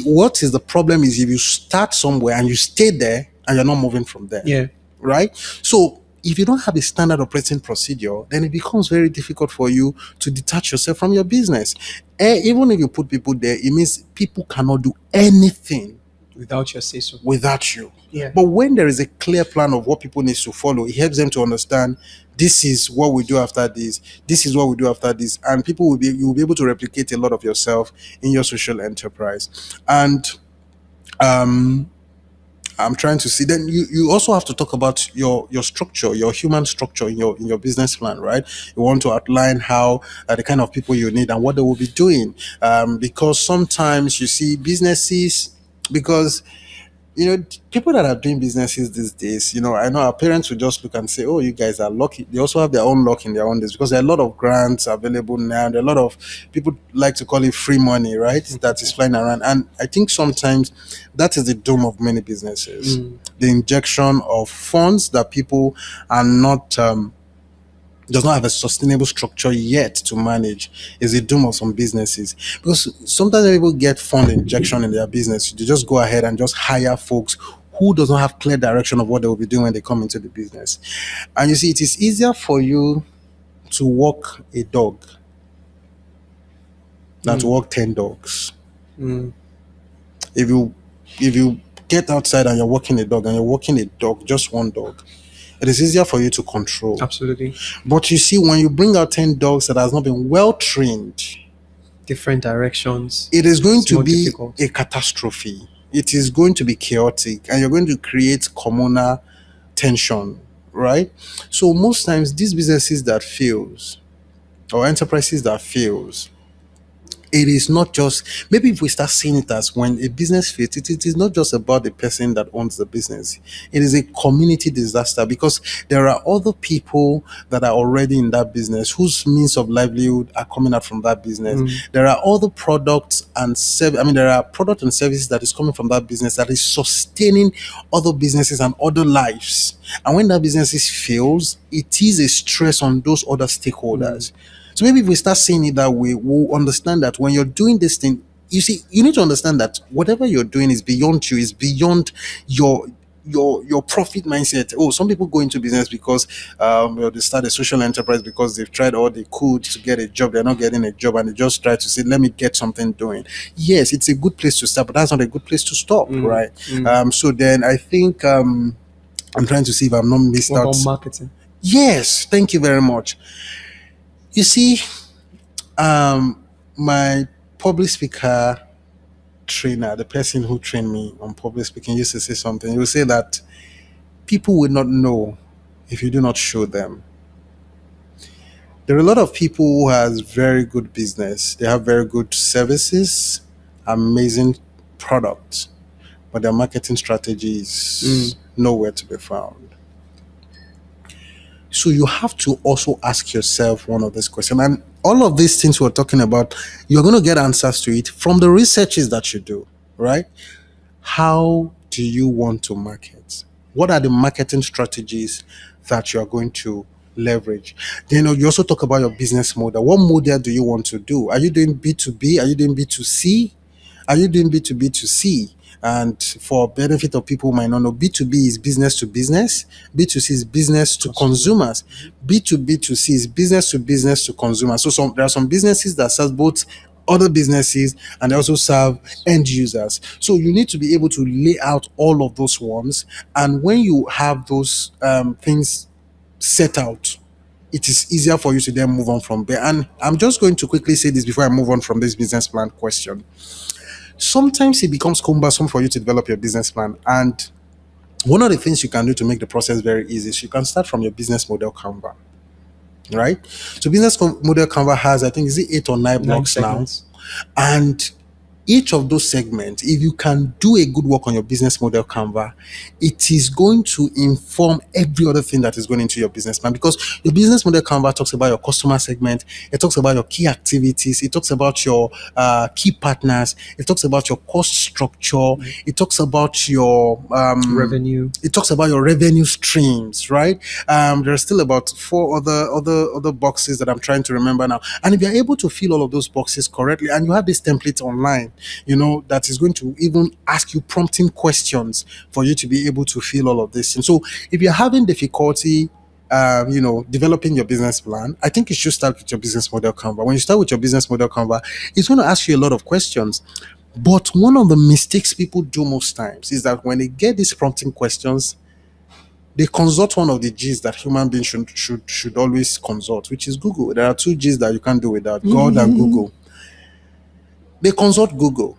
Speaker 2: What is the problem is if you start somewhere and you stay there and you're not moving from there. Right? So if you don't have a standard operating procedure, then it becomes very difficult for you to detach yourself from your business. Even if you put people there, it means people cannot do anything
Speaker 1: Without your say so.
Speaker 2: without you. But when there is a clear plan of what people need to follow, it helps them to understand this is what we do after this is what we do after this, and you will be able to replicate a lot of yourself in your social enterprise. And I'm trying to see, then you also have to talk about your structure, your human structure in your business plan, right? You want to outline how the kind of people you need and what they will be doing, because sometimes you see businesses, because people that are doing businesses these days, I know our parents will just look and say, oh, you guys are lucky. They also have their own luck in their own days, because there are a lot of grants available now. There are a lot of people like to call it free money, right? That is flying around. And I think sometimes that is the doom of many businesses. The injection of funds that people are not does not have a sustainable structure yet to manage is the doom of some businesses, because sometimes people get fund injection in their business. They just go ahead and just hire folks who does not have clear direction of what they will be doing when they come into the business. And you see, it is easier for you to walk a dog than to walk 10 dogs. If you get outside and you're walking a dog and you're walking a dog, just one dog, it is easier for you to control.
Speaker 1: Absolutely.
Speaker 2: But you see, when you bring out 10 dogs that has not been well trained,
Speaker 1: different directions,
Speaker 2: it is going
Speaker 1: it's
Speaker 2: to
Speaker 1: more
Speaker 2: be
Speaker 1: difficult.
Speaker 2: a catastrophe. It is going to be chaotic, and you're going to create communal tension, right? So most times these businesses that fails, or enterprises that fails, it is not just, maybe if we start seeing it as when a business fails, it is not just about the person that owns the business. It is a community disaster, because there are other people that are already in that business whose means of livelihood are coming out from that business. There are other products and there are product and services that is coming from that business that is sustaining other businesses and other lives. And when that business fails, it is a stress on those other stakeholders. So maybe if we start seeing it that way, we'll understand that when you're doing this thing, you see, you need to understand that whatever you're doing is beyond you, is beyond your profit mindset. Oh, some people go into business because they start a social enterprise because they've tried all they could to get a job. They're not getting a job, and they just try to say, let me get something doing. Yes, it's a good place to start, but that's not a good place to stop, right? So then I think I'm trying to see if I'm not missed
Speaker 1: What about
Speaker 2: out.
Speaker 1: marketing?
Speaker 2: Yes, thank you very much. You see, my public speaker trainer, the person who trained me on public speaking, used to say something. He would say that people will not know if you do not show them. There are a lot of people who has very good business. They have very good services, amazing products, but their marketing strategy is nowhere to be found. So you have to also ask yourself one of these questions. And all of these things we're talking about, you're going to get answers to it from the researches that you do, right? How do you want to market? What are the marketing strategies that you are going to leverage? Then you also talk about your business model. What model do you want to do? Are you doing B2B? Are you doing B2C? Are you doing B2B to C? And for benefit of people who might not know, B2B is business to business, B2C is business to consumers, B2B to C is business to consumers. So there are some businesses that serve both other businesses and they also serve end users. So you need to be able to lay out all of those ones. And when you have those things set out, it is easier for you to then move on from there. And I'm just going to quickly say this before I move on from this business plan question. Sometimes it becomes cumbersome for you to develop your business plan. And one of the things you can do to make the process very easy is you can start from your business model Canva, right? So model Canva has, I think, is it 8 or 9 blocks now?
Speaker 1: Segments.
Speaker 2: And each of those segments, if you can do a good work on your business model Canva, it is going to inform every other thing that is going into your business plan, because your business model Canva talks about your customer segment, it talks about your key activities, it talks about your key partners, it talks about your cost structure, it talks about your
Speaker 1: Revenue.
Speaker 2: it talks about your revenue streams, right? There are still about 4 other boxes that I'm trying to remember now. And if you're able to fill all of those boxes correctly, and you have this template online, that is going to even ask you prompting questions for you to be able to fill all of this. And so if you're having difficulty developing your business plan, I think you should start with your business model Canva. When you start with your business model Canva, it's going to ask you a lot of questions. But one of the mistakes people do most times is that when they get these prompting questions, they consult one of the G's that human beings should always consult, which is Google. There are 2 G's that you can't do without: God and Google. They consult Google.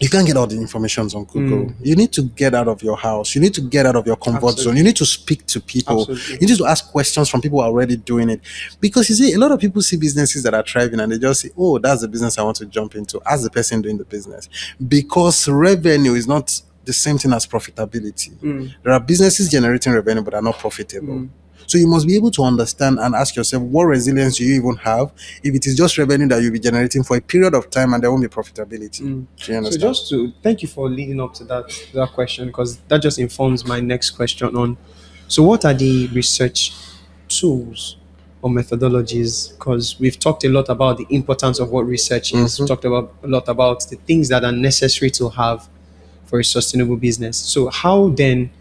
Speaker 2: You can't get all the information on Google. You need to get out of your house. You need to get out of your comfort zone. You need to speak to people.
Speaker 1: Absolutely.
Speaker 2: You need to ask questions from people who are already doing it. Because you see, a lot of people see businesses that are thriving and they just say, oh, that's the business I want to jump into. Ask the person doing the business. Because revenue is not the same thing as profitability. There are businesses generating revenue but are not profitable. So you must be able to understand and ask yourself, what resilience do you even have if it is just revenue that you'll be generating for a period of time and there won't be profitability? Do you
Speaker 1: So
Speaker 2: understand?
Speaker 1: just to thank you for leading up to that question, because that just informs my next question on. So what are the research tools or methodologies? Because we've talked a lot about the importance of what research is. We've talked about a lot about the things that are necessary to have for a sustainable business. So how then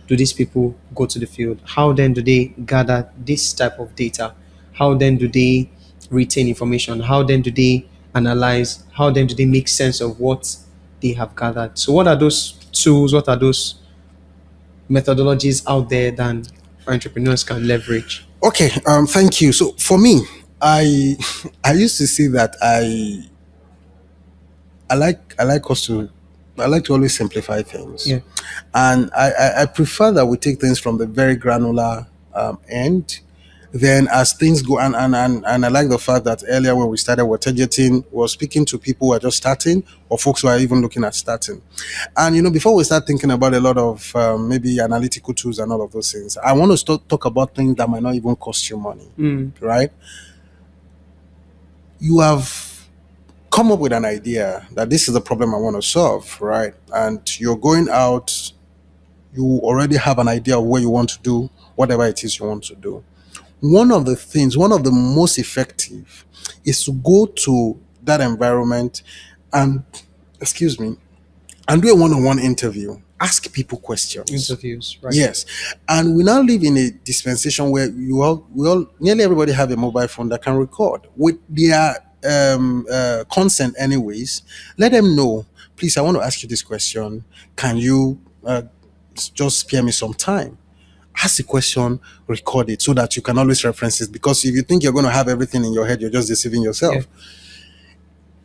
Speaker 1: do these people go to the field? How then do they gather this type of data? How then do they retain information? How then do they analyze? How then do they make sense of what they have gathered? So what are those tools? What are those methodologies out there that entrepreneurs can leverage?
Speaker 2: Okay, thank you. So for me, I I used to see that I like to always simplify things.
Speaker 1: Yeah.
Speaker 2: And I prefer that we take things from the very granular end. Then as things go, and I like the fact that earlier when we started, we're targeting, we're speaking to people who are just starting or folks who are even looking at starting. And before we start thinking about a lot of maybe analytical tools and all of those things, I want to talk about things that might not even cost you money, right? You have come up with an idea that this is the problem I want to solve, right? And you're going out, you already have an idea of where you want to do whatever it is you want to do. One of the most effective is to go to that environment and, excuse me, and do a one-on-one interview. Ask people questions.
Speaker 1: Interviews, right?
Speaker 2: Yes. And we now live in a dispensation where nearly everybody have a mobile phone that can record with their consent anyways. Let them know, please, I want to ask you this question. Can you just spare me some time. Ask the question, record it so that you can always reference it. Because if you think you're going to have everything in your head, you're just deceiving
Speaker 1: Yeah.
Speaker 2: yourself.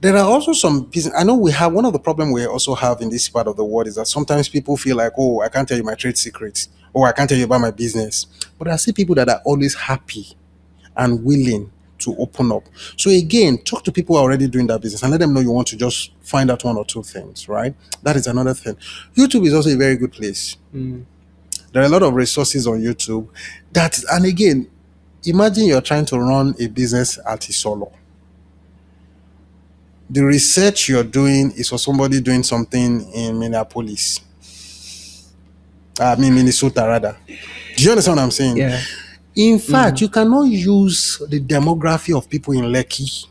Speaker 2: There are also some business. I know we have one of the problem we also have in this part of the world is that sometimes people feel like, oh, I can't tell you my trade secrets, or I can't tell you about my business. But I see people that are always happy and willing to open up. So again, talk to people who are already doing that business and let them know you want to just find out one or two things, right? That is another thing. YouTube is also a very good place. There are a lot of resources on YouTube that, and again, imagine you're trying to run a business at a solo. The research you're doing is for somebody doing something in Minneapolis. I mean, Minnesota, rather. Do you understand what I'm saying?
Speaker 1: Yeah.
Speaker 2: In fact, you cannot use the demography of people in Lekki,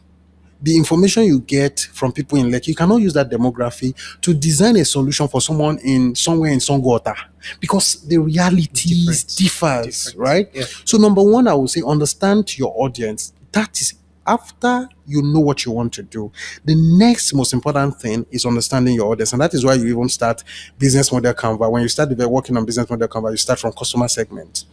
Speaker 2: the information you get from people in Lekki, you cannot use that demography to design a solution for someone in somewhere in Songota because the reality differs, right?
Speaker 1: Yeah.
Speaker 2: So number one, I would say understand your audience. That is after you know what you want to do. The next most important thing is understanding your audience, and that is why you even start business model Canva. When you start working on business model Canva, you start from customer segment.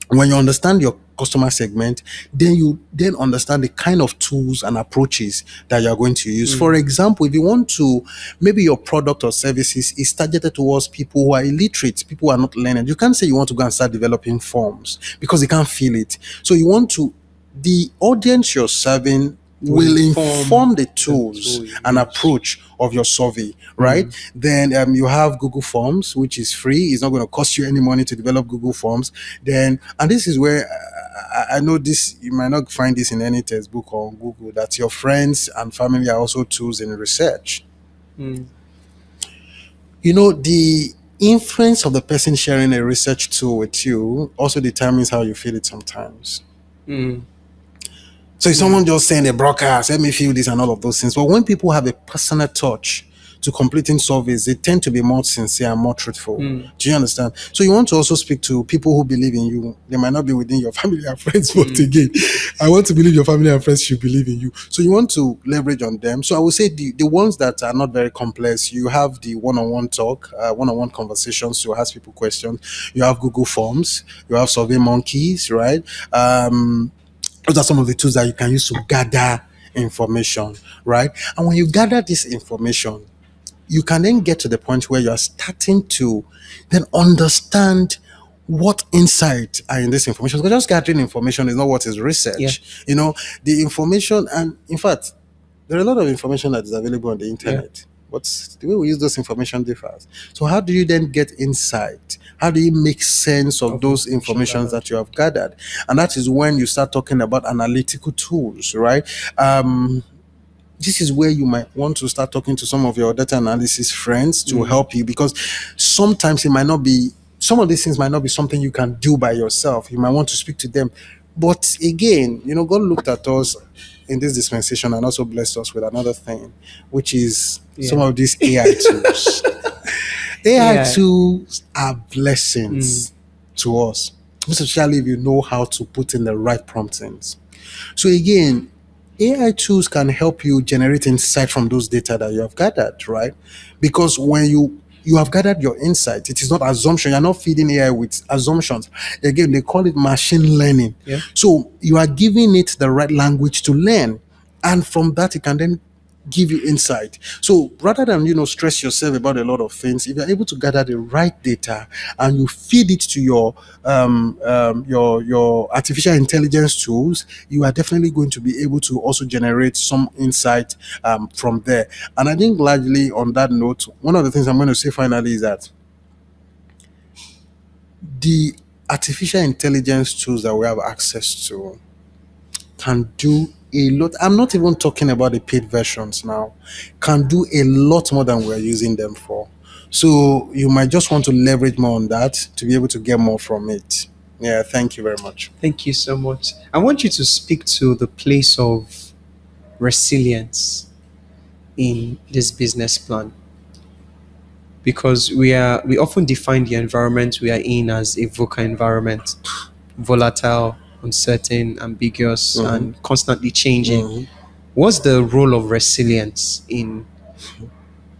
Speaker 2: When you understand your customer segment, then you then understand the kind of tools and approaches that you're going to use. For example, if you want to, maybe your product or services is targeted towards people who are illiterate, people who are not learning. You can't say you want to go and start developing forms because they can't feel it. So you want to, the audience you're serving will inform the tools and approach of your survey, right? Then you have Google Forms, which is free. It's not going to cost you any money to develop Google Forms. Then, and this is where I know this, you might not find this in any textbook on Google, that your friends and family are also tools in research. You know, the influence of the person sharing a research tool with you also determines how you feel it sometimes. So if someone just saying a broadcast, let me feel this and all of those things. But when people have a personal touch to completing surveys, they tend to be more sincere and more truthful. Do you understand? So you want to also speak to people who believe in you. They might not be within your family and friends, but again, I want to believe your family and friends should believe in you. So you want to leverage on them. So I would say the ones that are not very complex, you have the one-on-one talk, one-on-one conversations to ask people questions. You have Google Forms, you have Survey Monkeys, right? Those are some of the tools that you can use to gather information, right? And when you gather this information, you can then get to the point where you are starting to then understand what insights are in this information. Because just gathering information is not what is research.
Speaker 1: Yeah.
Speaker 2: You know, the information, and in fact, there are a lot of information that is available on the internet. But the way we use those information differs. So how do you then get insight? How do you make sense of those informations that you have gathered? And that is when you start talking about analytical tools, right? This is where you might want to start talking to some of your data analysis friends to help you, because sometimes it might not be, some of these things might not be something you can do by yourself. You might want to speak to them. But again, you know, God looked at us in this dispensation and also blessed us with another thing, which is some of these AI tools. AI tools are blessings to us, especially if you know how to put in the right promptings. So again, AI tools can help you generate insight from those data that you have gathered, right? Because when you have gathered your insight, it is not assumption. You're not feeding AI with assumptions. Again, they call it machine learning. So you are giving it the right language to learn. And from that, it can then give you insight. So rather than, you know, stress yourself about a lot of things, if you're able to gather the right data and you feed it to your artificial intelligence tools, you are definitely going to be able to also generate some insight from there. And I think largely on that note, one of the things I'm going to say finally is that the artificial intelligence tools that we have access to can do a lot. I'm not even talking about the paid versions now. Can do a lot more than we're using them for. So you might just want to leverage more on that to be able to get more from it. Yeah, thank you very much.
Speaker 1: Thank you so much. I want you to speak to the place of resilience in this business plan, because we often define the environment we are in as a VUCA environment, volatile, uncertain, ambiguous, and constantly changing. What's the role of resilience in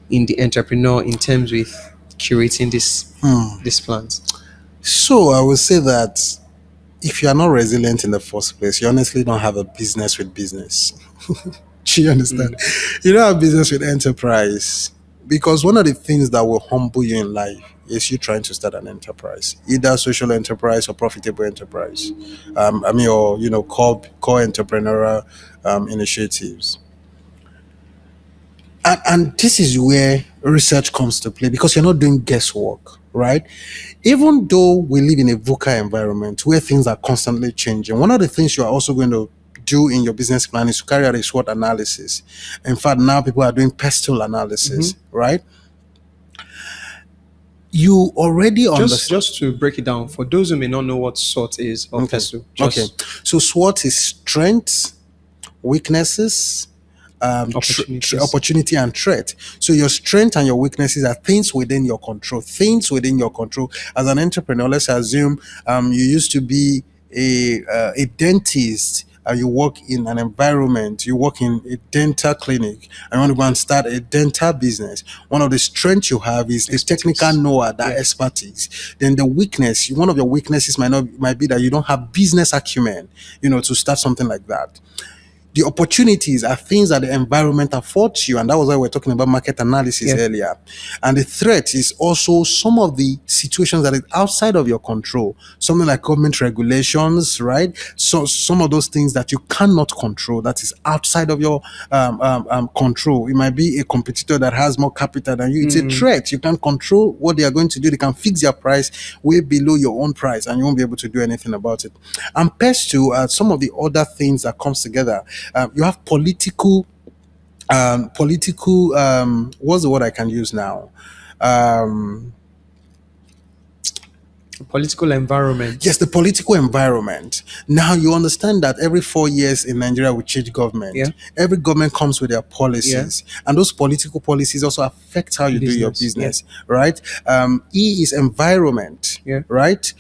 Speaker 1: the entrepreneur in terms with curating these plans?
Speaker 2: So I would say that if you are not resilient in the first place, you honestly don't have a business with business. Do you understand? You don't have business with enterprise. Because one of the things that will humble you in life is you trying to start an enterprise, either social enterprise or profitable enterprise. Or core entrepreneurial initiatives. And this is where research comes to play because you're not doing guesswork, right? Even though we live in a VUCA environment where things are constantly changing, one of the things you are also going to do in your business plan is to carry out a SWOT analysis. In fact, now people are doing pestle analysis, right? You already understand.
Speaker 1: Just to break it down, for those who may not know what SWOT is or PESTLE,
Speaker 2: Okay. So SWOT is strengths, weaknesses, opportunity and threat. So your strength and your weaknesses are things within your control. Things within your control. As an entrepreneur, let's assume you used to be a dentist. You work in an environment, you work in a dental clinic, and you want to go and start a dental business. One of the strengths you have is the technical know-how, that expertise. Then the weakness, one of your weaknesses might be that you don't have business acumen, to start something like that. The opportunities are things that the environment affords you, and that was why we're talking about market analysis earlier. And the threat is also some of the situations that is outside of your control, something like government regulations, right? So some of those things that you cannot control, that is outside of your control. It might be a competitor that has more capital than you. It's a threat. You can't control what they are going to do. They can fix their price way below your own price, and you won't be able to do anything about it. And pairs to some of the other things that comes together. You have political, what's the word I can use now?
Speaker 1: Political environment.
Speaker 2: Yes, the political environment. Now you understand that every 4 years in Nigeria we change government. Every government comes with their policies, and those political policies also affect how you do your business, right? E is environment, right?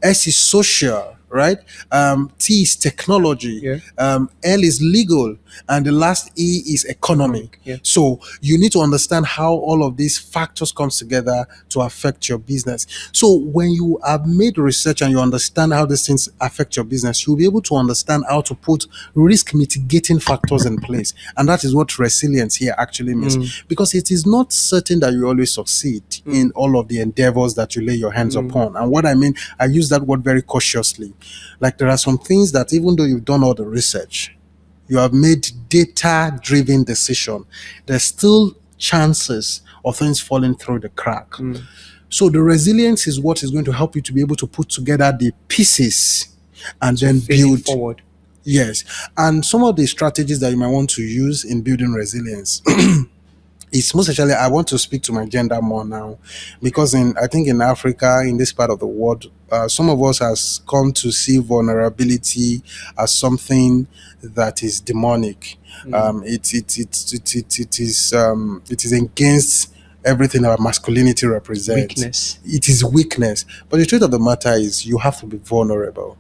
Speaker 2: S is social, right? T is technology, L is legal, and the last E is economic. So you need to understand how all of these factors comes together to affect your business. So when you have made research and you understand how these things affect your business, you'll be able to understand how to put risk mitigating factors in place. And that is what resilience here actually means, because it is not certain that you always succeed in all of the endeavors that you lay your hands upon. And what I mean, I use that word very cautiously. Like there are some things that even though you've done all the research, you have made data-driven decision, there's still chances of things falling through the crack. So the resilience is what is going to help you to be able to put together the pieces and then build
Speaker 1: forward.
Speaker 2: Yes. And some of the strategies that you might want to use in building resilience it's most especially, I want to speak to my gender more now, because I think in Africa, in this part of the world, some of us has come to see vulnerability as something that is demonic. It is against everything our masculinity represents.
Speaker 1: Weakness.
Speaker 2: It is weakness. But the truth of the matter is you have to be vulnerable.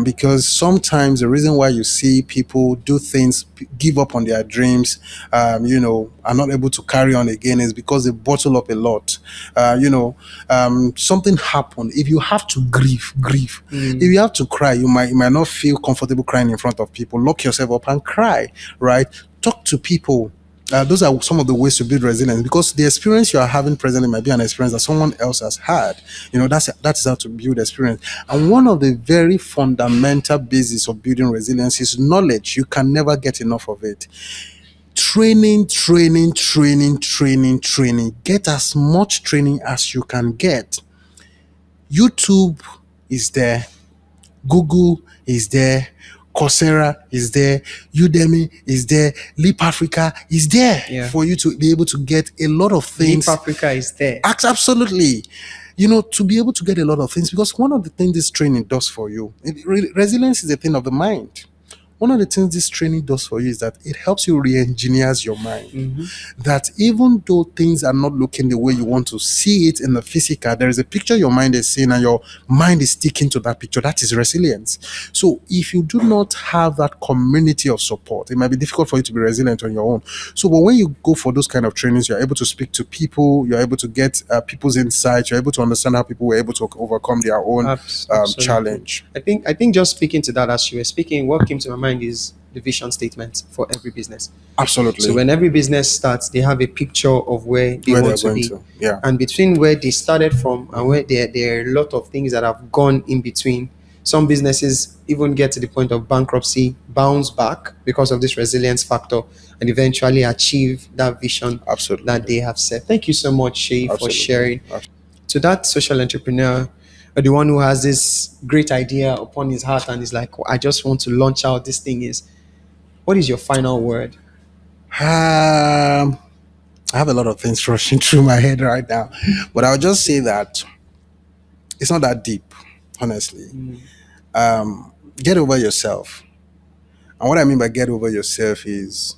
Speaker 2: Because sometimes the reason why you see people do things, give up on their dreams, are not able to carry on again is because they bottle up a lot. Something happened. If you have to grieve. If you have to cry, you might not feel comfortable crying in front of people. Lock yourself up and cry, right? Talk to people. Those are some of the ways to build resilience, because the experience you are having presently might be an experience that someone else has had. That is how to build experience. And one of the very fundamental basis of building resilience is knowledge. You can never get enough of it. Training. Get as much training as you can get. YouTube is there. Google is there. Coursera is there, Udemy is there, Leap Africa is there for you to be able to get a lot of things.
Speaker 1: Leap Africa is there.
Speaker 2: Absolutely. To be able to get a lot of things, because one of the things this training does for you, resilience is a thing of the mind. One of the things this training does for you is that it helps you re-engineers your mind. That even though things are not looking the way you want to see it in the physical, there is a picture your mind is seeing and your mind is sticking to that picture. That is resilience. So if you do not have that community of support, it might be difficult for you to be resilient on your own. So but when you go for those kind of trainings, you're able to speak to people, you're able to get people's insights, you're able to understand how people were able to overcome their own
Speaker 1: Absolutely.
Speaker 2: challenge.
Speaker 1: I think just speaking to that as you were speaking, what came to my mind is the vision statement for every business. So
Speaker 2: Absolutely.
Speaker 1: when every business starts, they have a picture of where they
Speaker 2: Where
Speaker 1: want
Speaker 2: they're
Speaker 1: to
Speaker 2: going
Speaker 1: be.
Speaker 2: to. Yeah.
Speaker 1: And between where they started from and where there are a lot of things that have gone in between. Some businesses even get to the point of bankruptcy, bounce back because of this resilience factor, and eventually achieve that vision
Speaker 2: Absolutely.
Speaker 1: that they have set. Thank you so much, Shay, for
Speaker 2: Absolutely.
Speaker 1: sharing. To that social entrepreneur, or the one who has this great idea upon his heart and is like, "Oh, I just want to launch out this thing," is what is your final word?
Speaker 2: I have a lot of things rushing through my head right now, but I'll just say that it's not that deep, honestly. Get over yourself. And what I mean by get over yourself is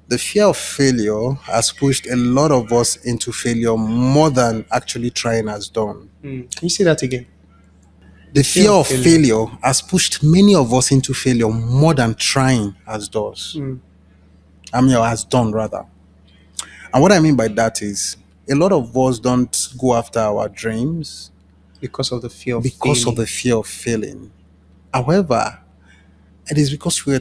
Speaker 2: the fear of failure has pushed a lot of us into failure more than actually trying has done.
Speaker 1: Can you say that again?
Speaker 2: The fear of failure has pushed many of us into failure more than trying has does. I mean, or has done rather. And what I mean by that is a lot of us don't go after our dreams
Speaker 1: Because of the fear of
Speaker 2: because of
Speaker 1: failing.
Speaker 2: the fear of failing. However, it is because we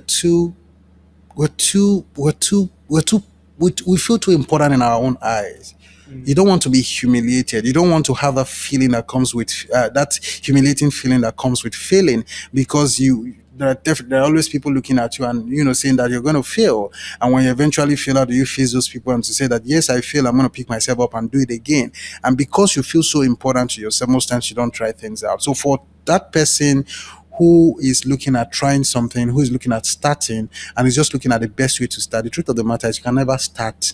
Speaker 2: feel too important in our own eyes. You don't want to be humiliated. You don't want to have that feeling that comes with that humiliating feeling that comes with failing, because there are always people looking at you and saying that you're going to fail. And when you eventually fail, how do you face those people and to say that yes, I fail, I'm going to pick myself up and do it again? And because you feel so important to yourself, most times you don't try things out. So for that person who is looking at trying something, who is looking at starting, and is just looking at the best way to start, the truth of the matter is you can never start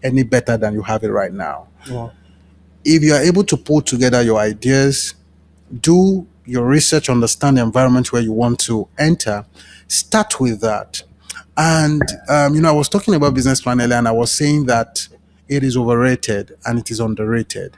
Speaker 2: any better than you have it right now.
Speaker 1: Wow.
Speaker 2: If you are able to put together your ideas, do your research, understand the environment where you want to enter, start with that. And I was talking about business plan earlier, and I was saying that it is overrated and it is underrated.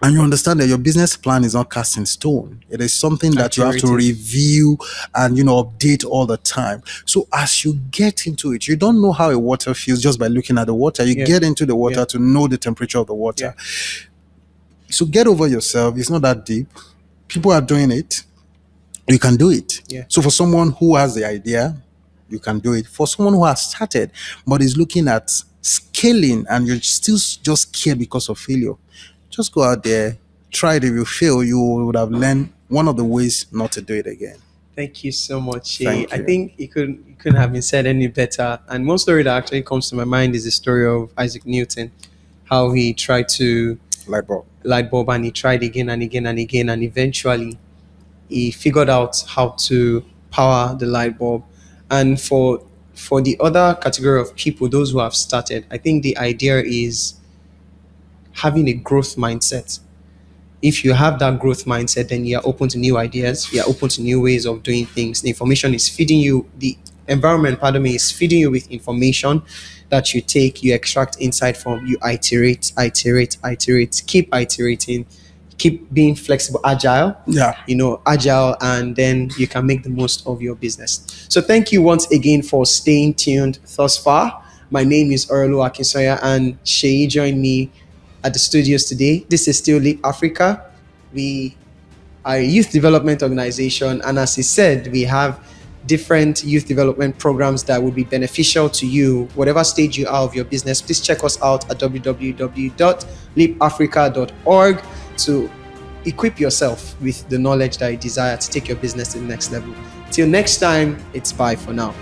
Speaker 2: And you understand that your business plan is not cast in stone. It is something that you have to
Speaker 1: Iterative.
Speaker 2: review and update all the time. So as you get into it, you don't know how a water feels just by looking at the water. You
Speaker 1: Yeah.
Speaker 2: get into the water
Speaker 1: Yeah.
Speaker 2: to know the temperature of the water.
Speaker 1: Yeah.
Speaker 2: So get over yourself. It's not that deep. People are doing it. You can do it.
Speaker 1: Yeah.
Speaker 2: So for someone who has the idea, you can do it. For someone who has started but is looking at scaling and you're still just scared because of failure, just go out there, try it. If you fail, you would have learned one of the ways not to do it again.
Speaker 1: Thank you so much, Shay.
Speaker 2: Thank
Speaker 1: I
Speaker 2: you.
Speaker 1: think it couldn't have been said any better. And one story that actually comes to my mind is the story of Isaac Newton, how he tried to
Speaker 2: Light bulb.
Speaker 1: light bulb and he tried again and again and again, and eventually he figured out how to power the light bulb. And for the other category of people, those who have started, I think the idea is having a growth mindset. If you have that growth mindset, then you're open to new ideas, you're open to new ways of doing things. The information is feeding you, the environment, pardon me, is feeding you with information that you take, you extract insight from, you iterate, keep iterating, keep being flexible, agile.
Speaker 2: Yeah.
Speaker 1: Agile, and then you can make the most of your business. So thank you once again for staying tuned thus far. My name is Oluwaseyi, and Shay joined me at the studios today. This is still Leap Africa. We are a youth development organization, and as he said, we have different youth development programs that will be beneficial to you, whatever stage you are of your business. Please check us out at www.leapafrica.org to equip yourself with the knowledge that you desire to take your business to the next level. Till next time, it's bye for now.